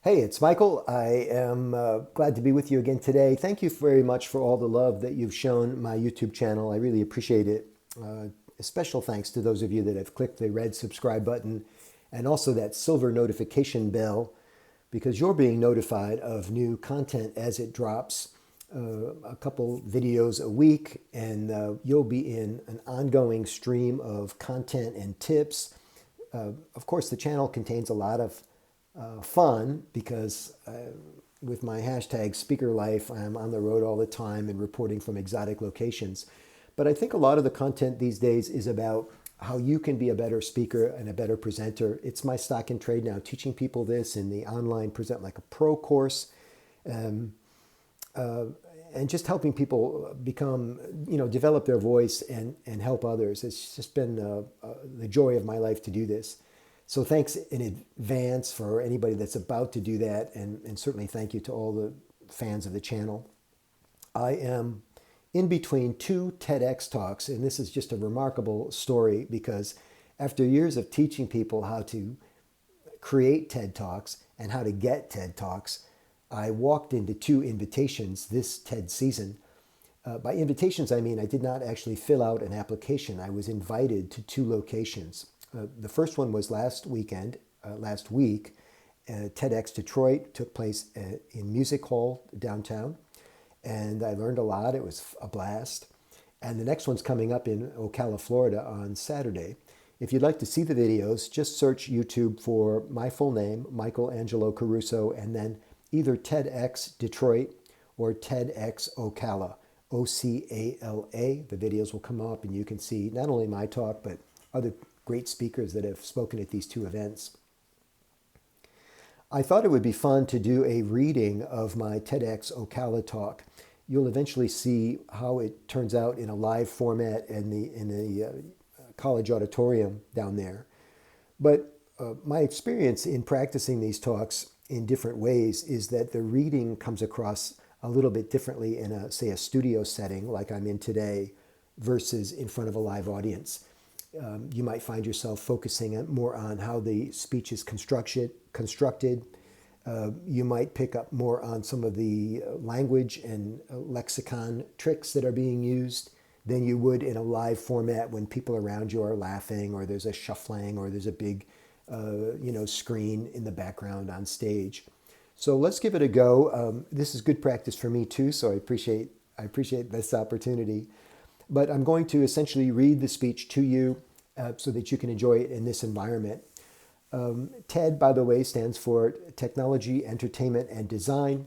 Hey, it's Michael. I am glad to be with you again today. Thank you very much for all the love that you've shown my YouTube channel. I really appreciate it. A special thanks to those of you that have clicked the red subscribe button and also that silver notification bell because you're being notified of new content as it drops. A couple videos a week, and you'll be in an ongoing stream of content and tips. Of course, the channel contains a lot of fun because with my hashtag speaker life, I'm on the road all the time and reporting from exotic locations. But I think a lot of the content these days is about how you can be a better speaker and a better presenter. It's my stock and trade now, teaching people this in the online Present Like a Pro course. And just helping people become, develop their voice and help others. It's just been the joy of my life to do this. So thanks in advance for anybody that's about to do that, and certainly thank you to all the fans of the channel. I am in between two TEDx talks, and this is just a remarkable story because after years of teaching people how to create TED Talks and how to get TED Talks, I walked into two invitations this TED season. By invitations, I mean I did not actually fill out an application. I was invited to two locations. The first one was last week. TEDx Detroit took place in Music Hall downtown, and I learned a lot. It was a blast. And the next one's coming up in OCALA, Florida on Saturday. If you'd like to see the videos, just search YouTube for my full name, Michael Angelo Caruso, and then either TEDx Detroit or TEDx OCALA, OCALA. The videos will come up and you can see not only my talk, but other great speakers that have spoken at these two events. I thought it would be fun to do a reading of my TEDx OCALA talk. You'll eventually see how it turns out in a live format in the college auditorium down there. But my experience in practicing these talks in different ways is that the reading comes across a little bit differently in a studio setting like I'm in today versus in front of a live audience. You might find yourself focusing more on how the speech is constructed. You might pick up more on some of the language and lexicon tricks that are being used than you would in a live format when people around you are laughing or there's a shuffling or there's a big screen in the background on stage. So let's give it a go. This is good practice for me too, so I appreciate this opportunity. But I'm going to essentially read the speech to you so that you can enjoy it in this environment. TED, by the way, stands for Technology, Entertainment, and Design.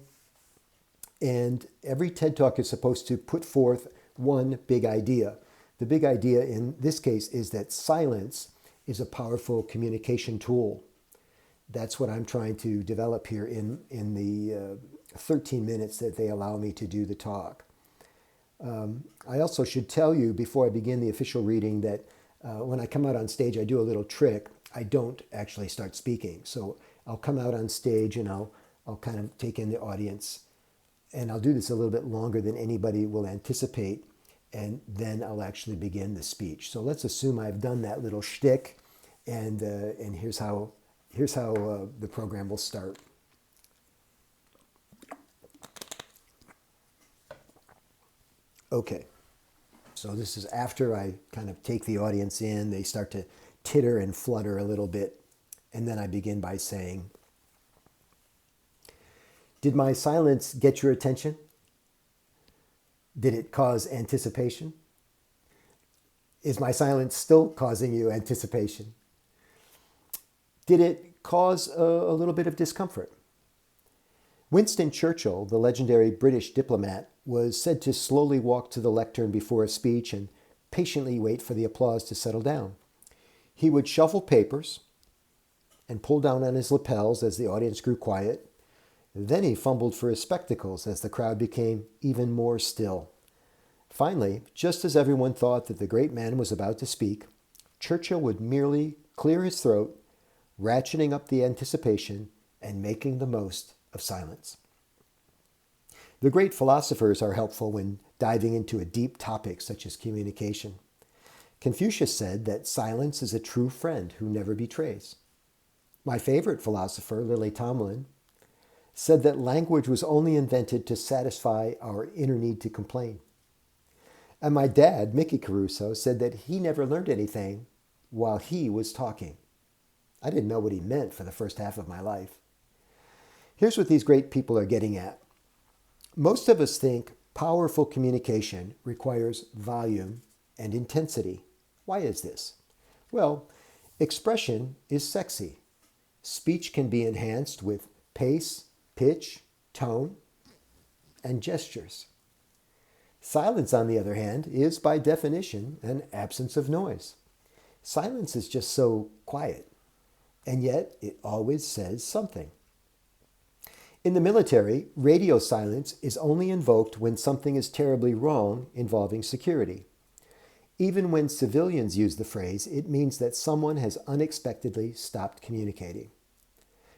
And every TED Talk is supposed to put forth one big idea. The big idea in this case is that silence is a powerful communication tool. That's what I'm trying to develop here in the 13 minutes that they allow me to do the talk. I also should tell you before I begin the official reading that when I come out on stage, I do a little trick. I don't actually start speaking. So I'll come out on stage and I'll kind of take in the audience. And I'll do this a little bit longer than anybody will anticipate. And then I'll actually begin the speech. So let's assume I've done that little shtick. And here's how the program will start. Okay, so this is after I kind of take the audience in. They start to titter and flutter a little bit. And then I begin by saying, did my silence get your attention? Did it cause anticipation? Is my silence still causing you anticipation? Did it cause a little bit of discomfort? Winston Churchill, the legendary British diplomat, was said to slowly walk to the lectern before a speech and patiently wait for the applause to settle down. He would shuffle papers and pull down on his lapels as the audience grew quiet. Then he fumbled for his spectacles as the crowd became even more still. Finally, just as everyone thought that the great man was about to speak, Churchill would merely clear his throat, ratcheting up the anticipation and making the most of silence. The great philosophers are helpful when diving into a deep topic such as communication. Confucius said that silence is a true friend who never betrays. My favorite philosopher, Lily Tomlin, said that language was only invented to satisfy our inner need to complain. And my dad, Mickey Caruso, said that he never learned anything while he was talking. I didn't know what he meant for the first half of my life. Here's what these great people are getting at. Most of us think powerful communication requires volume and intensity. Why is this? Well, expression is sexy. Speech can be enhanced with pace, pitch, tone, and gestures. Silence, on the other hand, is by definition an absence of noise. Silence is just so quiet, and yet it always says something. In the military, radio silence is only invoked when something is terribly wrong involving security. Even when civilians use the phrase, it means that someone has unexpectedly stopped communicating.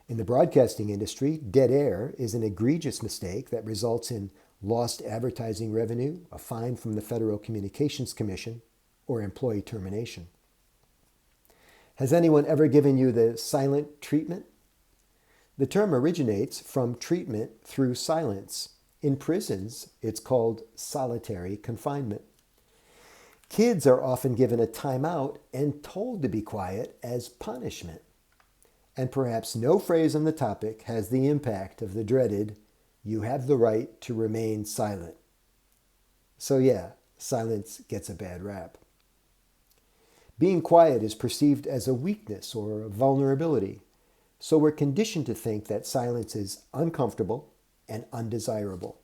In the broadcasting industry, dead air is an egregious mistake that results in lost advertising revenue, a fine from the Federal Communications Commission, or employee termination. Has anyone ever given you the silent treatment? The term originates from treatment through silence. In prisons, it's called solitary confinement. Kids are often given a timeout and told to be quiet as punishment. And perhaps no phrase on the topic has the impact of the dreaded, "You have the right to remain silent." So yeah, silence gets a bad rap. Being quiet is perceived as a weakness or a vulnerability. So we're conditioned to think that silence is uncomfortable and undesirable.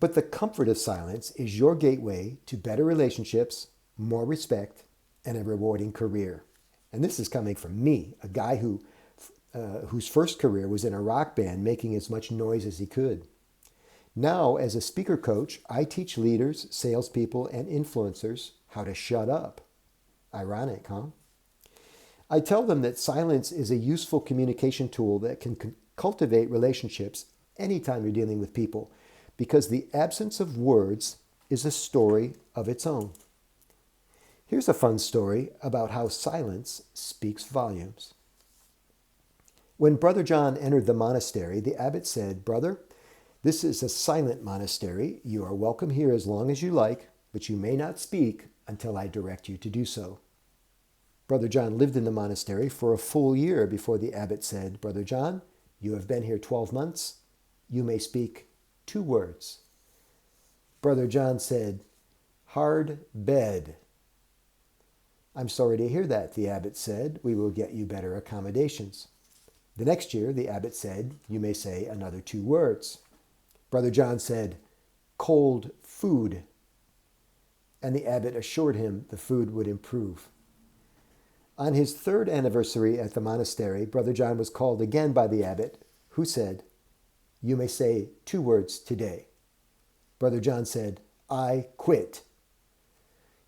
But the comfort of silence is your gateway to better relationships, more respect, and a rewarding career. And this is coming from me, a guy whose first career was in a rock band making as much noise as he could. Now, as a speaker coach, I teach leaders, salespeople, and influencers how to shut up. Ironic, huh? I tell them that silence is a useful communication tool that can cultivate relationships anytime you're dealing with people, because the absence of words is a story of its own. Here's a fun story about how silence speaks volumes. When Brother John entered the monastery, the abbot said, "Brother, this is a silent monastery. You are welcome here as long as you like, but you may not speak until I direct you to do so." Brother John lived in the monastery for a full year before the abbot said, "Brother John, you have been here 12 months. You may speak 2 words." Brother John said, "Hard bed." "I'm sorry to hear that," the abbot said. "We will get you better accommodations." The next year, the abbot said, "You may say another 2 words." Brother John said, "Cold food." And the abbot assured him the food would improve. On his 3rd anniversary at the monastery, Brother John was called again by the abbot, who said, "You may say 2 words today." Brother John said, "I quit."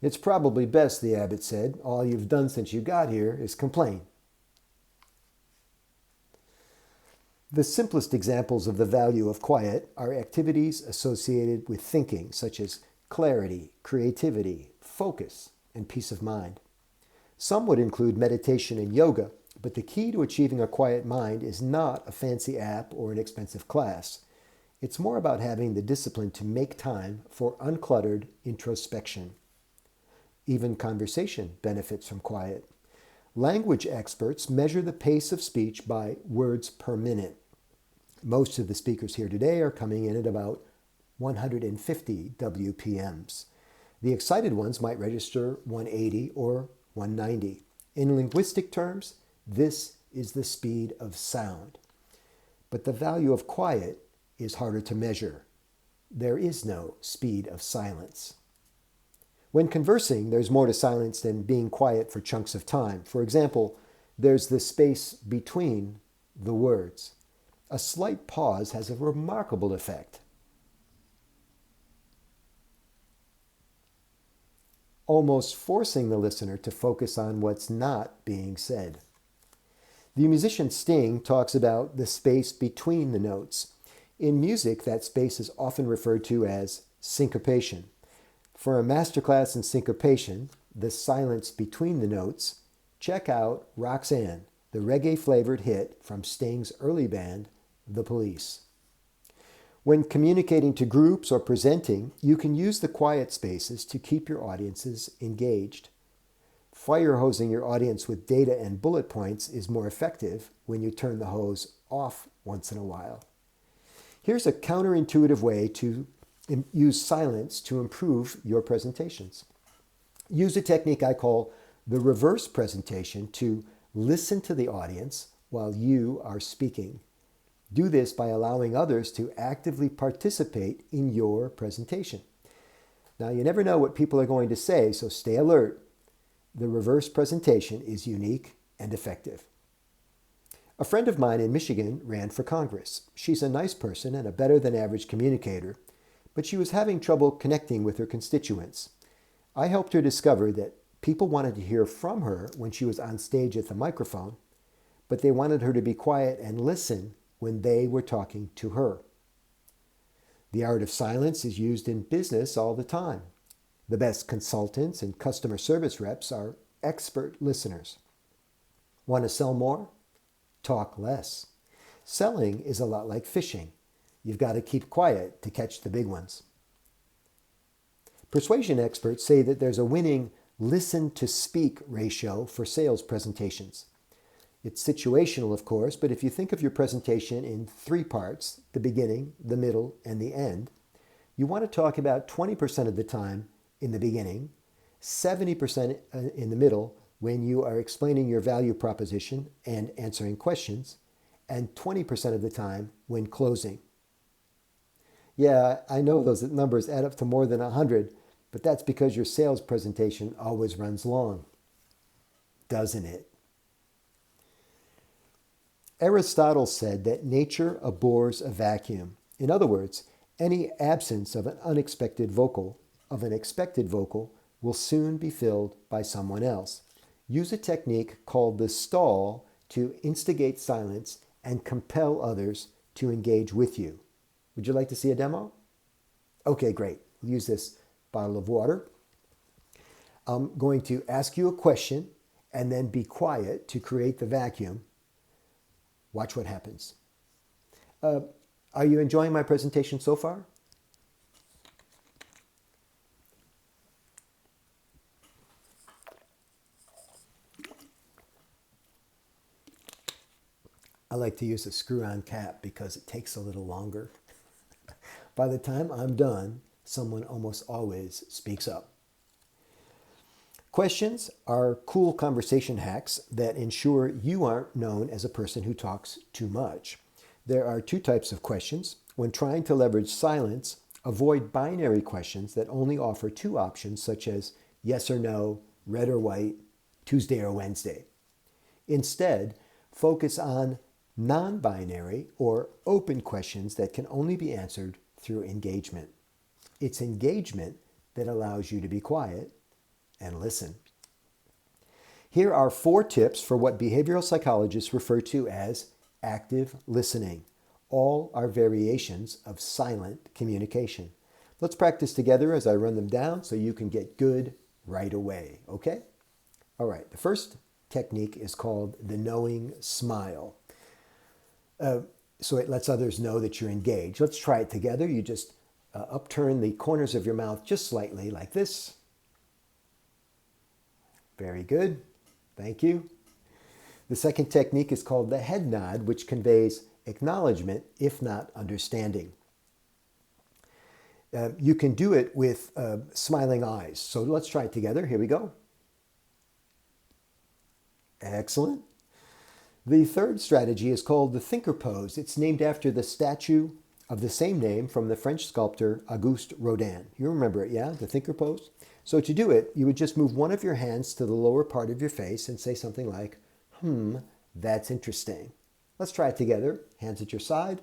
"It's probably best," the abbot said. "All you've done since you got here is complain." The simplest examples of the value of quiet are activities associated with thinking, such as clarity, creativity, focus, and peace of mind. Some would include meditation and yoga, but the key to achieving a quiet mind is not a fancy app or an expensive class. It's more about having the discipline to make time for uncluttered introspection. Even conversation benefits from quiet. Language experts measure the pace of speech by words per minute. Most of the speakers here today are coming in at about 150 WPMs. The excited ones might register 180 or 190. In linguistic terms, this is the speed of sound. But the value of quiet is harder to measure. There is no speed of silence. When conversing, there's more to silence than being quiet for chunks of time. For example, there's the space between the words. A slight pause has a remarkable effect. Almost forcing the listener to focus on what's not being said. The musician Sting talks about the space between the notes. In music, that space is often referred to as syncopation. For a masterclass in syncopation, the silence between the notes, check out Roxanne, the reggae-flavored hit from Sting's early band, the police. When communicating to groups or presenting, you can use the quiet spaces to keep your audiences engaged. Fire hosing your audience with data and bullet points is more effective when you turn the hose off once in a while. Here's a counterintuitive way to use silence to improve your presentations. Use a technique I call the reverse presentation to listen to the audience while you are speaking. Do this by allowing others to actively participate in your presentation. Now, you never know what people are going to say, so stay alert. The reverse presentation is unique and effective. A friend of mine in Michigan ran for Congress. She's a nice person and a better than average communicator, but she was having trouble connecting with her constituents. I helped her discover that people wanted to hear from her when she was on stage at the microphone, but they wanted her to be quiet and listen when they were talking to her. The art of silence is used in business all the time. The best consultants and customer service reps are expert listeners. Want to sell more? Talk less. Selling is a lot like fishing. You've got to keep quiet to catch the big ones. Persuasion experts say that there's a winning listen-to-speak ratio for sales presentations. It's situational, of course, but if you think of your presentation in 3 parts, the beginning, the middle, and the end, you want to talk about 20% of the time in the beginning, 70% in the middle when you are explaining your value proposition and answering questions, and 20% of the time when closing. Yeah, I know those numbers add up to more than 100, but that's because your sales presentation always runs long, doesn't it? Aristotle said that nature abhors a vacuum. In other words, any absence of an expected vocal will soon be filled by someone else. Use a technique called the stall to instigate silence and compel others to engage with you. Would you like to see a demo? Okay, great. We'll use this bottle of water. I'm going to ask you a question and then be quiet to create the vacuum. Watch what happens. Are you enjoying my presentation so far? I like to use a screw-on cap because it takes a little longer. By the time I'm done, someone almost always speaks up. Questions are cool conversation hacks that ensure you aren't known as a person who talks too much. There are 2 types of questions. When trying to leverage silence, avoid binary questions that only offer 2 options, such as yes or no, red or white, Tuesday or Wednesday. Instead, focus on non-binary or open questions that can only be answered through engagement. It's engagement that allows you to be quiet and listen. Here are 4 tips for what behavioral psychologists refer to as active listening. All are variations of silent communication. Let's practice together as I run them down so you can get good right away, okay? All right, the first technique is called the knowing smile. So it lets others know that you're engaged. Let's try it together. You just upturn the corners of your mouth just slightly like this. Very good. Thank you. The second technique is called the head nod, which conveys acknowledgement, if not understanding. You can do it with smiling eyes. So let's try it together. Here we go. Excellent. The third strategy is called the thinker pose. It's named after the statue of the same name from the French sculptor Auguste Rodin. You remember it, yeah? The thinker pose? So to do it, you would just move one of your hands to the lower part of your face and say something like, that's interesting. Let's try it together. Hands at your side.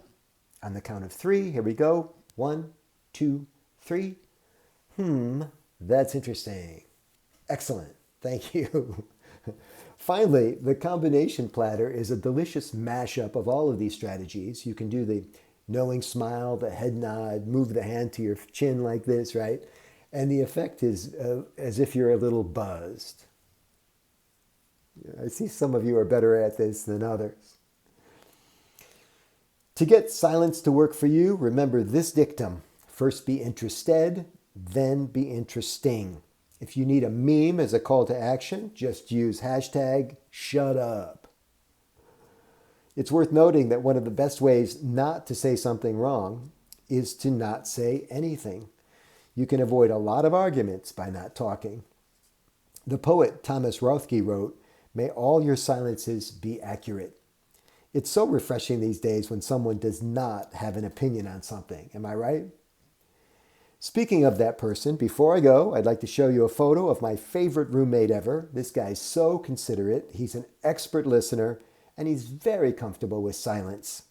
On the count of 3, here we go. 1, 2, 3. That's interesting. Excellent. Thank you. Finally, the combination platter is a delicious mashup of all of these strategies. You can do the knowing smile, the head nod, move the hand to your chin like this, right? And the effect is as if you're a little buzzed. I see some of you are better at this than others. To get silence to work for you, remember this dictum. First be interested, then be interesting. If you need a meme as a call to action, just use hashtag #ShutUp. It's worth noting that one of the best ways not to say something wrong is to not say anything. You can avoid a lot of arguments by not talking. The poet Thomas Roethke wrote, "May all your silences be accurate." It's so refreshing these days when someone does not have an opinion on something. Am I right? Speaking of that person, before I go, I'd like to show you a photo of my favorite roommate ever. This guy's so considerate. He's an expert listener, and he's very comfortable with silence.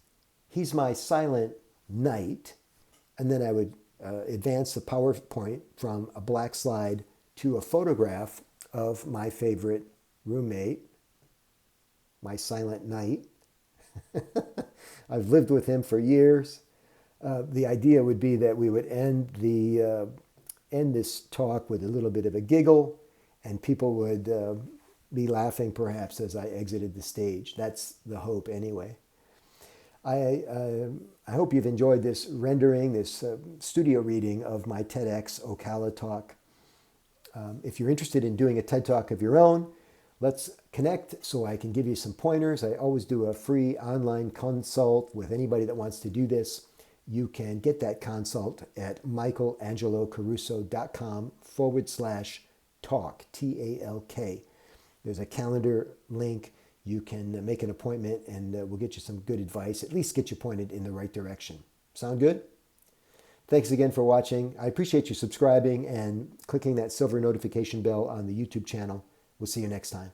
He's my silent knight. And then I would advance the PowerPoint from a black slide to a photograph of my favorite roommate, my silent knight. I've lived with him for years. The idea would be that we would end this talk with a little bit of a giggle, and people would be laughing perhaps as I exited the stage. That's the hope anyway. I hope you've enjoyed this rendering, this studio reading of my TEDxOCALA talk. If you're interested in doing a TED Talk of your own, let's connect so I can give you some pointers. I always do a free online consult with anybody that wants to do this. You can get that consult at michaelangelocaruso.com/talk, TALK. There's a calendar link. You can make an appointment and we'll get you some good advice, at least get you pointed in the right direction. Sound good? Thanks again for watching. I appreciate you subscribing and clicking that silver notification bell on the YouTube channel. We'll see you next time.